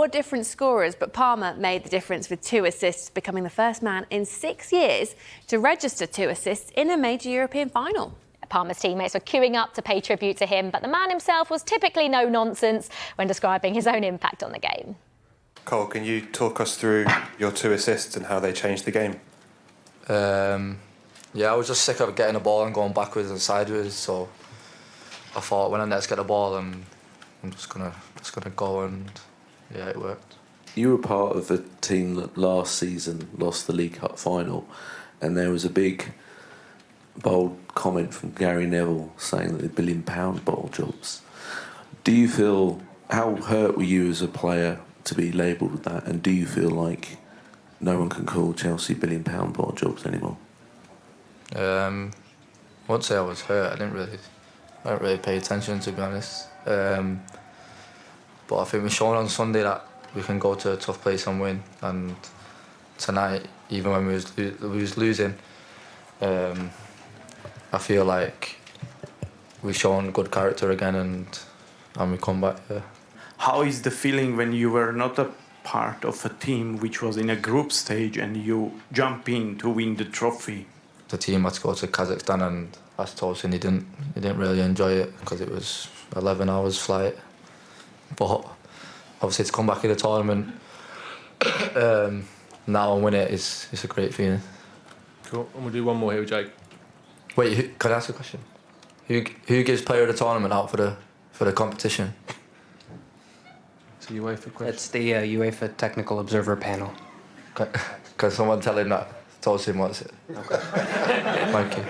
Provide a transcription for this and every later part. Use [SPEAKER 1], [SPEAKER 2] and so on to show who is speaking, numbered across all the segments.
[SPEAKER 1] 4 different scorers, but Palmer made the difference with 2 assists, becoming the first man in 6 years to register 2 assists in a major European final.
[SPEAKER 2] Palmer's teammates were queuing up to pay tribute to him, but the man himself was typically no nonsense when describing his own impact on the game.
[SPEAKER 3] Cole, can you talk us through your 2 assists and how they changed the game?
[SPEAKER 4] Yeah, I was just sick of getting the ball and going backwards and sideways, so I thought when I next get the ball, I'm just gonna go, and yeah, it worked.
[SPEAKER 5] You were part of a team that last season lost the League Cup final, and there was a big, bold comment from Gary Neville saying that the £1 billion bottle jobs. Do you feel, how hurt were you as a player to be labelled with that, and do you feel like no one can call Chelsea £1 billion bottle jobs anymore?
[SPEAKER 4] I wouldn't say I was hurt. I didn't really pay attention, to be honest. But I think we've shown on Sunday that we can go to a tough place and win. And tonight, even when we was losing, I feel like we've shown good character again, and we come back. Yeah.
[SPEAKER 6] How is the feeling when you were not a part of a team which was in a group stage and you jump in to win the trophy?
[SPEAKER 4] The team had to go to Kazakhstan, and as Tosin, he didn't really enjoy it because it was 11 hours flight. But obviously to come back in the tournament now and win it is a great feeling.
[SPEAKER 7] Cool. And we'll do one more here, Jake.
[SPEAKER 4] Wait, can I ask a question? Who gives player of the tournament out for the competition?
[SPEAKER 7] It's a UEFA question.
[SPEAKER 8] It's the UEFA Technical Observer Panel.
[SPEAKER 4] Can someone tell him that Tosin wants it? Okay. Thank you.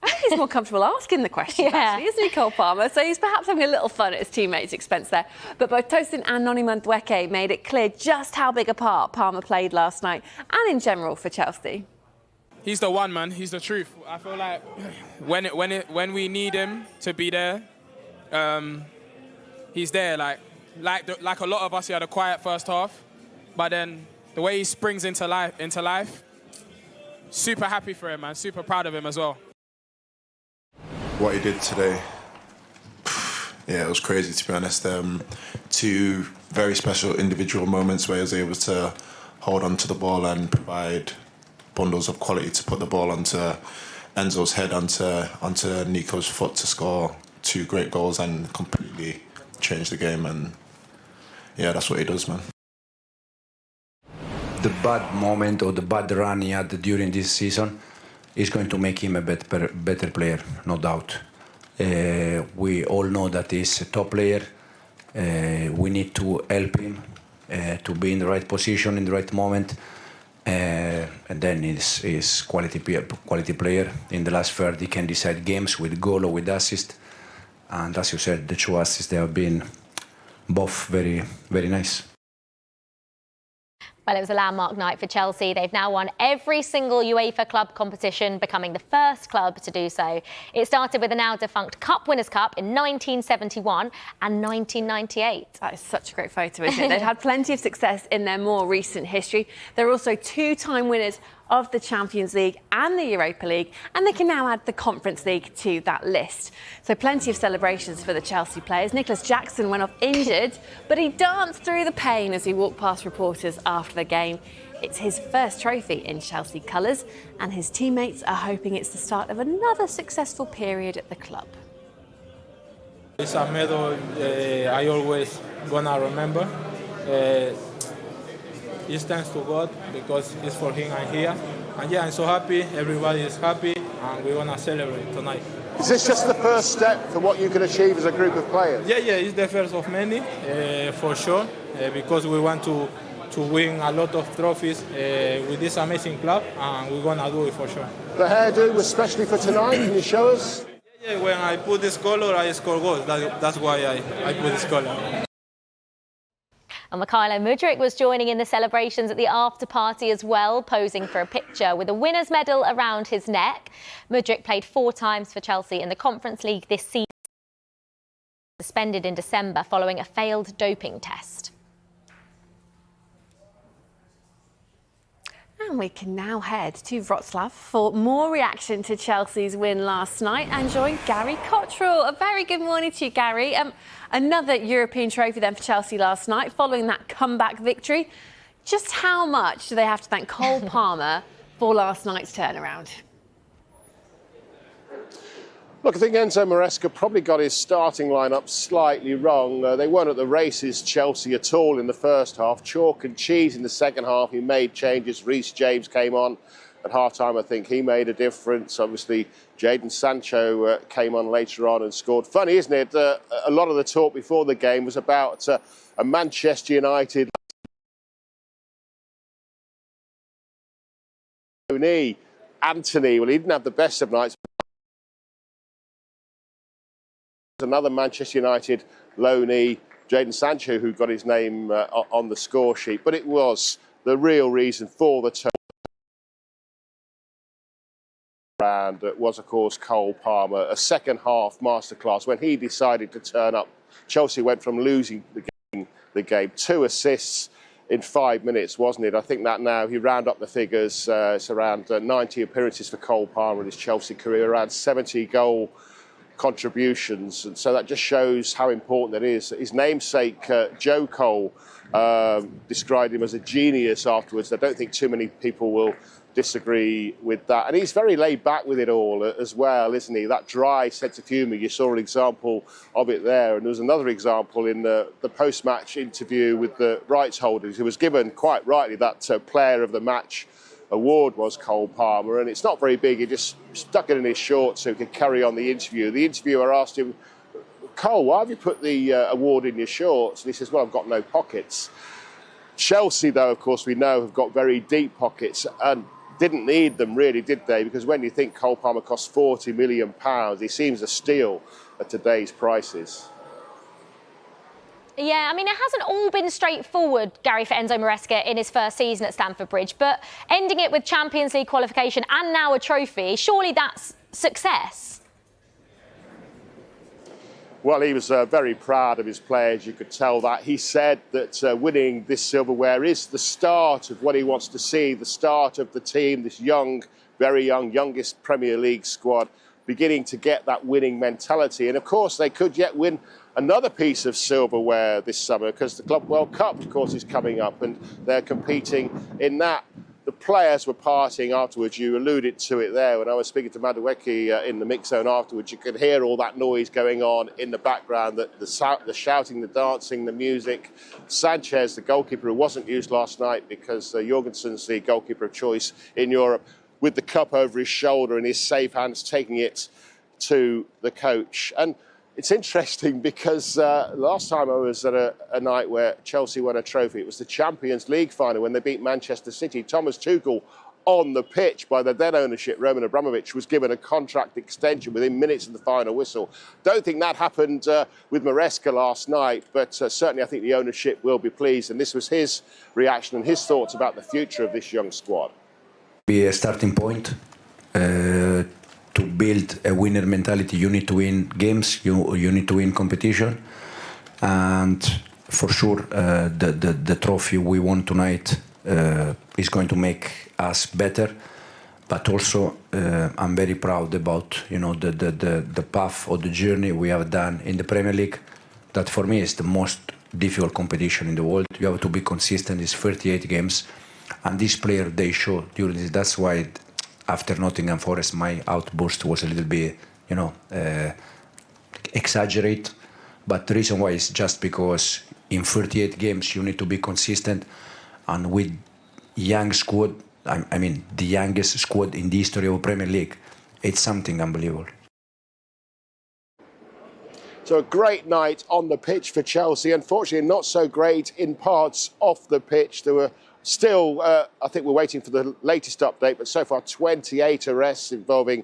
[SPEAKER 1] I think he's more comfortable asking the question, actually, isn't he, Cole Palmer? So he's perhaps having a little fun at his teammates' expense there. But both Tosin and Noni Madueke made it clear just how big a part Palmer played last night, and in general for Chelsea.
[SPEAKER 9] He's the one, man. He's the truth. I feel like when we need him to be there, he's there. Like a lot of us, he had a quiet first half, but then the way he springs into life, super happy for him, man. Super proud of him as well.
[SPEAKER 10] What he did today, yeah, it was crazy, to be honest. 2 very special individual moments where he was able to hold on to the ball and provide bundles of quality to put the ball onto Enzo's head, onto Nico's foot to score 2 great goals and completely change the game. And yeah, that's what he does, man.
[SPEAKER 11] The bad moment or the bad run he had during this season is going to make him a better player, no doubt. We all know that he's a top player. We need to help him to be in the right position, in the right moment. And then he's quality player. In the last third, he can decide games with goal or with assist. And as you said, the 2 assists, they have been both very, very nice.
[SPEAKER 2] Well, it was a landmark night for Chelsea. They've now won every single UEFA club competition, becoming the first club to do so. It started with the now-defunct Cup Winners' Cup in 1971 and 1998.
[SPEAKER 1] That is such a great photo, isn't it? They've had plenty of success in their more recent history. They're also 2-time winners of the Champions League and the Europa League, and they can now add the Conference League to that list. So plenty of celebrations for the Chelsea players. Nicholas Jackson went off injured, but he danced through the pain as he walked past reporters after the game. It's his first trophy in Chelsea colours, and his teammates are hoping it's the start of another successful period at the club.
[SPEAKER 9] It's a medal I always gonna remember. It's thanks to God because it's for him I'm here. And yeah, I'm so happy, everybody is happy, and we want to celebrate tonight.
[SPEAKER 12] Is this just the first step for what you can achieve as a group of players?
[SPEAKER 9] Yeah, it's the first of many, for sure, because we want to win a lot of trophies with this amazing club, and we're going to do it for sure.
[SPEAKER 12] The hairdo was specially for tonight, can you show us?
[SPEAKER 9] Yeah, when I put this color, I score goals. That's why I put this color.
[SPEAKER 2] And Mykhailo Mudryk was joining in the celebrations at the after-party as well, posing for a picture with a winner's medal around his neck. Mudryk played 4 times for Chelsea in the Conference League this season, suspended in December following a failed doping test.
[SPEAKER 1] And we can now head to Wrocław for more reaction to Chelsea's win last night and join Gary Cottrell. A very good morning to you, Gary. Another European trophy then for Chelsea last night following that comeback victory. Just how much do they have to thank Cole Palmer for last night's turnaround?
[SPEAKER 12] Look, I think Enzo Maresca probably got his starting lineup slightly wrong. They weren't at the races, Chelsea, at all in the first half. Chalk and cheese in the second half. He made changes. Reece James came on at half-time. I think he made a difference. Obviously, Jadon Sancho came on later on and scored. Funny, isn't it? A lot of the talk before the game was about a Manchester United Anthony. Well, he didn't have the best of nights. Another Manchester United loanee, Jadon Sancho, who got his name on the score sheet. But it was the real reason for the turnaround. It was, of course, Cole Palmer. A second half masterclass. When he decided to turn up, Chelsea went from losing the game 2 assists in 5 minutes, wasn't it? I think that now, he round up the figures, it's around 90 appearances for Cole Palmer in his Chelsea career, around 70 goal contributions, and so that just shows how important it is. His namesake, Joe Cole, described him as a genius afterwards. I don't think too many people will disagree with that. And he's very laid back with it all as well, isn't he? That dry sense of humour, you saw an example of it there. And there was another example in the post-match interview with the rights holders, who was given, quite rightly, that player of the match award was Cole Palmer, and it's not very big. He just stuck it in his shorts so he could carry on the interview. The interviewer asked him, Cole, why have you put the award in your shorts? And he says, well, I've got no pockets. Chelsea, though, of course, we know, have got very deep pockets and didn't need them, really, did they? Because when you think Cole Palmer costs £40 million, he seems a steal at today's prices.
[SPEAKER 2] Yeah, I mean, it hasn't all been straightforward, Gary, for Enzo Maresca in his first season at Stamford Bridge, but ending it with Champions League qualification and now a trophy, surely that's success.
[SPEAKER 12] Well, he was very proud of his players, you could tell that. He said that winning this silverware is the start of what he wants to see, the start of the team, this young, very young, youngest Premier League squad, beginning to get that winning mentality. And of course, they could yet win another piece of silverware this summer, because the Club World Cup, of course, is coming up and they're competing in that. The players were partying afterwards. You alluded to it there. When I was speaking to Madueke in the mix zone afterwards, you could hear all that noise going on in the background, the shouting, the dancing, the music. Sanchez, the goalkeeper who wasn't used last night because Jorgensen's the goalkeeper of choice in Europe, with the cup over his shoulder in his safe hands, taking it to the coach. And it's interesting because last time I was at a night where Chelsea won a trophy, it was the Champions League final when they beat Manchester City. Thomas Tuchel on the pitch by the then ownership, Roman Abramovich, was given a contract extension within minutes of the final whistle. Don't think that happened with Maresca last night, but certainly I think the ownership will be pleased. And this was his reaction and his thoughts about the future of this young squad.
[SPEAKER 11] Be a starting point. To build a winner mentality, you need to win games, you need to win competition, and for sure the trophy we won tonight is going to make us better. But also I'm very proud about the path or the journey we have done in the Premier League. That for me is the most difficult competition in the world. You have to be consistent. It's 38 games, and this player they show during this. That's why. After Nottingham Forest, my outburst was a little bit, exaggerate. But the reason why is just because in 38 games you need to be consistent, and with young squad, I mean the youngest squad in the history of Premier League, it's something unbelievable.
[SPEAKER 12] So a great night on the pitch for Chelsea. Unfortunately, not so great in parts off the pitch. There were still, I think we're waiting for the latest update, but so far 28 arrests involving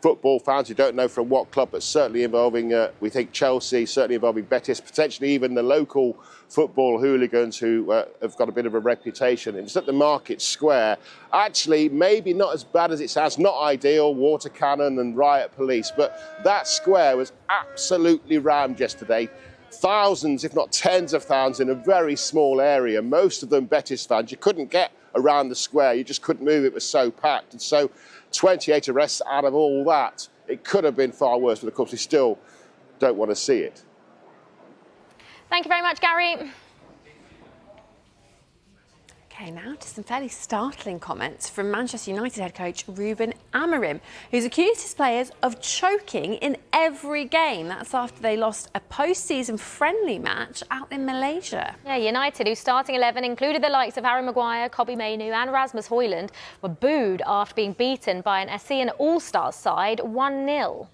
[SPEAKER 12] football fans who don't know from what club, but certainly involving, we think, Chelsea, certainly involving Betis, potentially even the local football hooligans who have got a bit of a reputation. It's at the Market Square. Actually, maybe not as bad as it sounds, not ideal, water cannon and riot police, but that square was absolutely rammed yesterday. thousands, if not tens of thousands, in a very small area. Most of them Betis fans. You couldn't get around the square. You just couldn't move. It was so packed. And so 28 arrests out of all that. It could have been far worse, but of course we still don't want to see it.
[SPEAKER 2] Thank you very much, Gary.
[SPEAKER 1] Okay, now to some fairly startling comments from Manchester United head coach Ruben Amorim, who's accused his players of choking in every game. That's after they lost a post-season friendly match out in Malaysia.
[SPEAKER 2] Yeah, United, whose starting 11 included the likes of Harry Maguire, Kobbie Mainoo and Rasmus Højlund, were booed after being beaten by an ASEAN All-Stars side 1-0.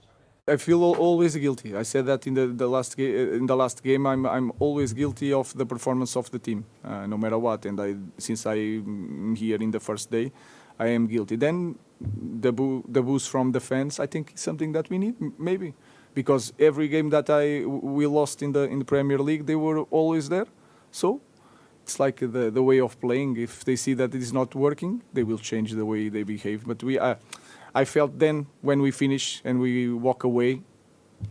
[SPEAKER 13] I feel always guilty. I said that in the last game. I'm always guilty of the performance of the team, no matter what. And since I'm here in the first day, I am guilty. Then the boost from the fans, I think, is something that we need, maybe, because every game that we lost in the Premier League, they were always there. So it's like the way of playing. If they see that it is not working, they will change the way they behave. But I felt then when we finish and we walk away,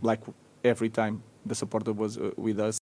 [SPEAKER 13] like every time the supporter was with us.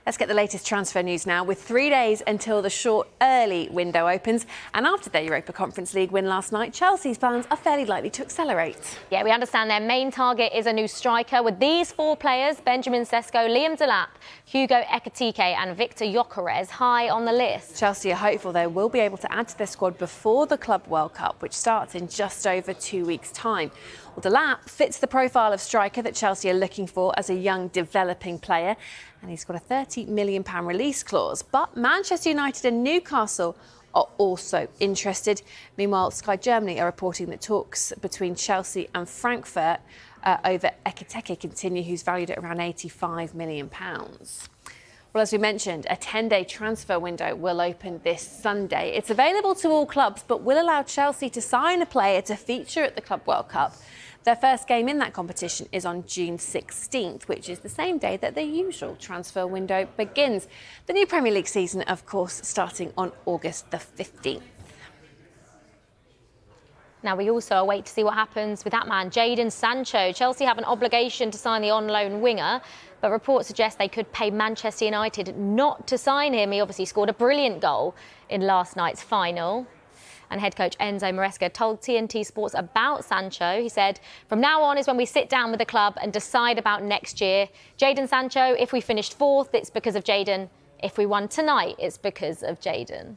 [SPEAKER 1] Let's get the latest transfer news now. With 3 days until the short early window opens, and after their Europa Conference League win last night, Chelsea's plans are fairly likely to accelerate.
[SPEAKER 2] Yeah, we understand their main target is a new striker, with these 4 players, Benjamin Sesko, Liam Delap, Hugo Ekitike and Victor Gyökeres, high on the list.
[SPEAKER 1] Chelsea are hopeful they will be able to add to their squad before the Club World Cup, which starts in just over 2 weeks' time. Well, Delap fits the profile of striker that Chelsea are looking for as a young, developing player, and he's got a £30 million release clause. But Manchester United and Newcastle are also interested. Meanwhile, Sky Germany are reporting that talks between Chelsea and Frankfurt over Ekitike continue, who's valued at around £85 million. Well, as we mentioned, a 10-day transfer window will open this Sunday. It's available to all clubs, but will allow Chelsea to sign a player to feature at the Club World Cup. Their first game in that competition is on June 16th, which is the same day that the usual transfer window begins. The new Premier League season, of course, starting on August the 15th.
[SPEAKER 2] Now, we also await to see what happens with that man, Jadon Sancho. Chelsea have an obligation to sign the on-loan winger, but reports suggest they could pay Manchester United not to sign him. He obviously scored a brilliant goal in last night's final. And head coach Enzo Maresca told TNT Sports about Sancho. He said, "From now on is when we sit down with the club and decide about next year. Jadon Sancho, if we finished 4th, it's because of Jadon. If we won tonight, it's because of Jadon."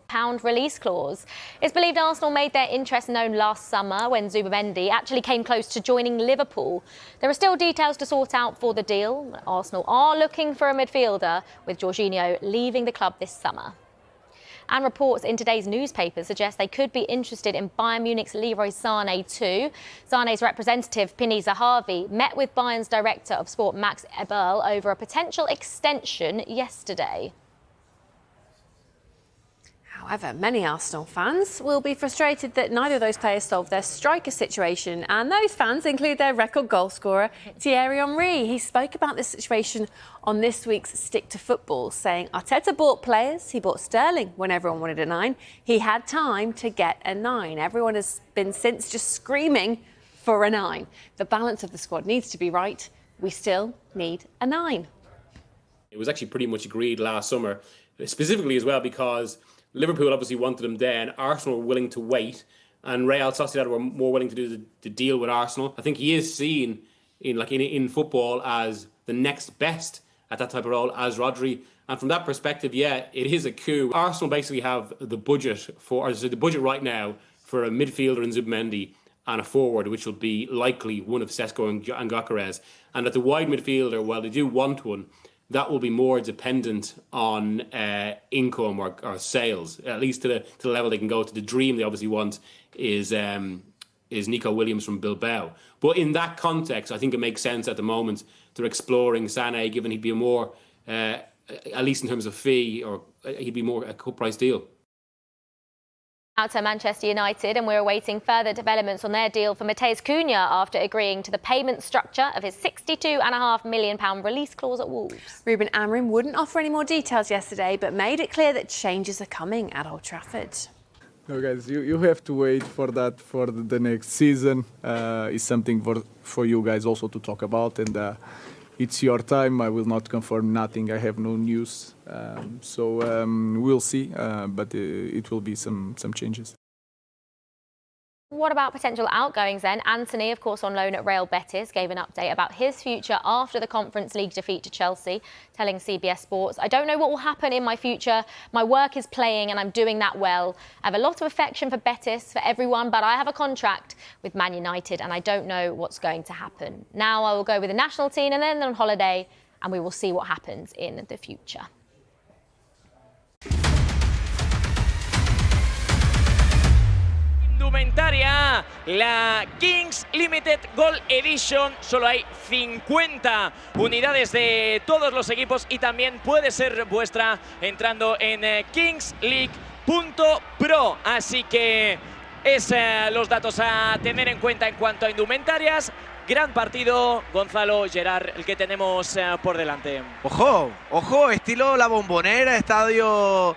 [SPEAKER 2] £1 release clause. It's believed Arsenal made their interest known last summer when Zubimendi actually came close to joining Liverpool. There are still details to sort out for the deal. Arsenal are looking for a midfielder, with Jorginho leaving the club this summer. And reports in today's newspapers suggest they could be interested in Bayern Munich's Leroy Sané too. Sané's representative, Pini Zahavi, met with Bayern's director of sport, Max Eberl, over a potential extension yesterday.
[SPEAKER 1] However, many Arsenal fans will be frustrated that neither of those players solved their striker situation, and those fans include their record goal scorer, Thierry Henry. He spoke about this situation on this week's Stick to Football, saying Arteta bought players, he bought Sterling when everyone wanted a 9. He had time to get a 9. Everyone has been since just screaming for a 9. The balance of the squad needs to be right. We still need a 9.
[SPEAKER 14] It was actually pretty much agreed last summer, specifically as well because Liverpool obviously wanted him then, Arsenal were willing to wait, and Real Sociedad were more willing to do the deal with Arsenal. I think he is seen in football as the next best at that type of role as Rodri. And from that perspective, yeah, it is a coup. Arsenal basically have the budget right now for a midfielder in Zubimendi and a forward, which will be likely one of Sesko and Gyökeres. And at the wide midfielder, while they do want one, that will be more dependent on income or sales, at least to the level they can go to. The dream they obviously want is Nico Williams from Bilbao. But in that context, I think it makes sense at the moment they're exploring Sané, given he'd be a more, at least in terms of fee, or he'd be more a cut-price deal.
[SPEAKER 2] Out to Manchester United, and we're awaiting further developments on their deal for Matheus Cunha after agreeing to the payment structure of his £62.5 million release clause at Wolves.
[SPEAKER 1] Ruben Amorim wouldn't offer any more details yesterday, but made it clear that changes are coming at Old Trafford.
[SPEAKER 13] No, guys, you have to wait for that for the next season. It's something for you guys also to talk about, and it's your time. I will not confirm nothing. I have no news, so we'll see. But it will be some changes.
[SPEAKER 2] What about potential outgoings then? Anthony, of course, on loan at Real Betis, gave an update about his future after the Conference League defeat to Chelsea, telling CBS Sports, "I don't know what will happen in my future. My work is playing and I'm doing that well. I have a lot of affection for Betis, for everyone, but I have a contract with Man United and I don't know what's going to happen. Now I will go with the national team and then on holiday and we will see what happens in the future."
[SPEAKER 15] Indumentaria, la Kings Limited Gold Edition, solo hay 50 unidades de todos los equipos y también puede ser vuestra entrando en kingsleague.pro, así que es los datos a tener en cuenta en cuanto a indumentarias. Gran partido, Gonzalo, Gerard, el que tenemos por delante.
[SPEAKER 16] Ojo, ojo, estilo La Bombonera, estadio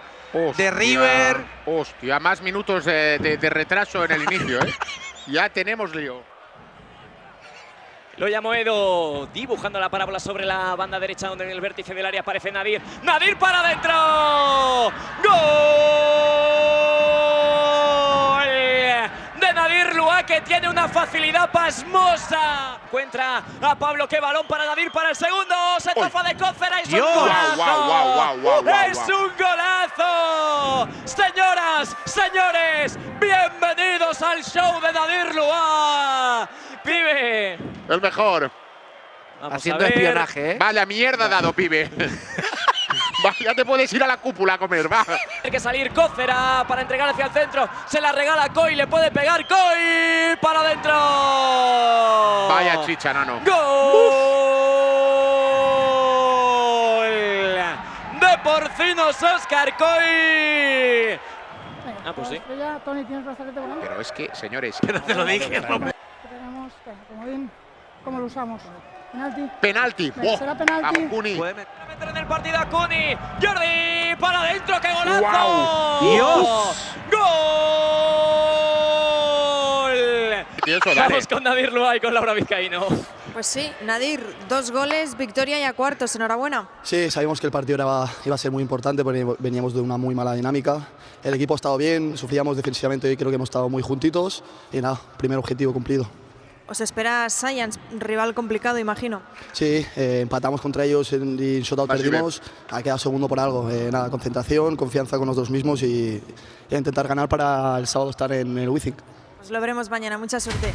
[SPEAKER 16] de River.
[SPEAKER 17] Hostia, más minutos de retraso en el inicio, ¿eh? Ya tenemos lío.
[SPEAKER 15] Lo llamó Edo, dibujando la parábola sobre la banda derecha, donde en el vértice del área aparece Nadir. ¡Nadir para adentro! ¡Gol! De Nadir Lua, que tiene una facilidad pasmosa. Encuentra a Pablo, que balón para Nadir para el segundo. Se zafa de Cócera, es un golazo. ¡Es un golazo! Señoras, señores, bienvenidos al show de Nadir Lua. Pibe.
[SPEAKER 17] El mejor.
[SPEAKER 15] Vamos
[SPEAKER 16] haciendo espionaje, ¿eh?
[SPEAKER 17] Vaya mierda dado, pibe. Va, ya te puedes ir a la cúpula a comer, va.
[SPEAKER 15] Hay que salir Cócera para entregar hacia el centro. Se la regala Coy, le puede pegar Coy para adentro.
[SPEAKER 17] Vaya chicha, nano.
[SPEAKER 15] ¡Gol! De Porcinos, Óscar Coy. Ah, pues sí.
[SPEAKER 18] Tony, tienes brazalete volante.
[SPEAKER 17] Pero es que, señores,
[SPEAKER 16] que no te lo dije, hombre.
[SPEAKER 18] Tenemos, comodín, ¿cómo lo usamos? Penalti.
[SPEAKER 17] Penalti.
[SPEAKER 18] Venga, será penalti.
[SPEAKER 17] Vamos, Cuni.
[SPEAKER 15] Puede meter en el partido a Cuni. Jordi para adentro, ¡qué golazo!
[SPEAKER 17] ¡Guau!
[SPEAKER 16] ¡Dios!
[SPEAKER 15] ¡Gol! Vamos con Nadir Lua y con Laura Vizcaíno.
[SPEAKER 19] Pues sí, Nadir, 2 goles, victoria y a cuartos, enhorabuena.
[SPEAKER 20] Sí, sabíamos que el partido iba a ser muy importante porque veníamos de una muy mala dinámica. El equipo ha estado bien, sufríamos defensivamente y creo que hemos estado muy juntitos. Y nada, primer objetivo cumplido.
[SPEAKER 19] Os espera Science, rival complicado, imagino.
[SPEAKER 20] Sí, empatamos contra ellos y en shootout perdimos. Ha quedado segundo por algo. Nada, concentración, confianza con nosotros mismos y intentar ganar para el sábado estar en el Wizzing.
[SPEAKER 19] Os lo veremos mañana, mucha suerte.